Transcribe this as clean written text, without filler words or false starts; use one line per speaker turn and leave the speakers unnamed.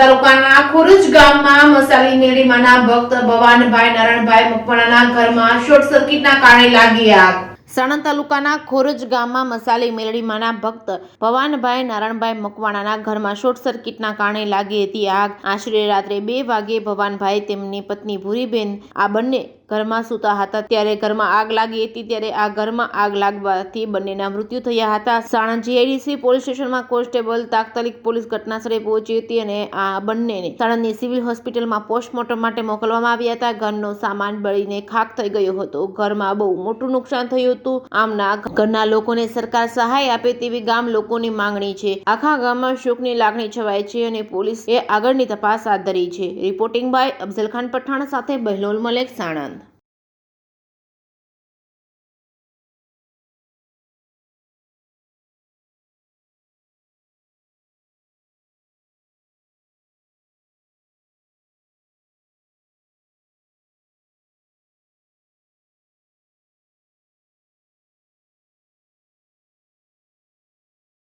તાલુકાના ખોરજ ગામમાં મસાલી મેળીમાંના ભક્ત ભવાનભાઈ નારણભાઈ મકવાણાના ઘરમાં શોર્ટ સર્કિટના કારણે લાગી આગ। સાણંદ તાલુકાના ખોરજ ગામમાં મસાલી મેળીમાંના ભક્ત ભવાનભાઈ નારણભાઈ મકવાણાના ઘરમાં શોર્ટ સર્કિટના કારણે લાગી હતી આગ। આશરે રાત્રે 2 વાગે ભવાનભાઈ તેમની પત્ની ભૂરીબેન આ બંને ઘરમાં સૂતા હતા ત્યારે ઘરમાં આગ લાગી હતી ત્યારે આ ઘરમાં આગ લાગવાથી બંનેના મૃત્યુ થયા હતા। સાણંદ જીઆઈડીસી પોલીસ સ્ટેશનમાં કોન્સ્ટેબલ તાત્કાલિક પોલીસ ઘટનાસ્થળે પહોંચી હતી અને આ બંનેને સાણંદની સિવિલ હોસ્પિટલમાં પોસ્ટમોર્ટમ માટે મોકલવામાં આવ્યા હતા। ઘરનો સામાન બળીને ખાખ થઈ ગયો હતો। ઘરમાં બહુ મોટું નુકસાન થયું હતું। આમના ઘરના લોકોને સરકાર સહાય આપે તેવી ગામ લોકોની માંગણી છે। આખા ગામમાં શોકની લાગણી છવાઈ છે અને પોલીસે આગળની તપાસ હાથ ધરી છે। રિપોર્ટિંગ બાય અફઝલ ખાન પઠાણ સાથે બહેલોલ મલેક, સાણંદ।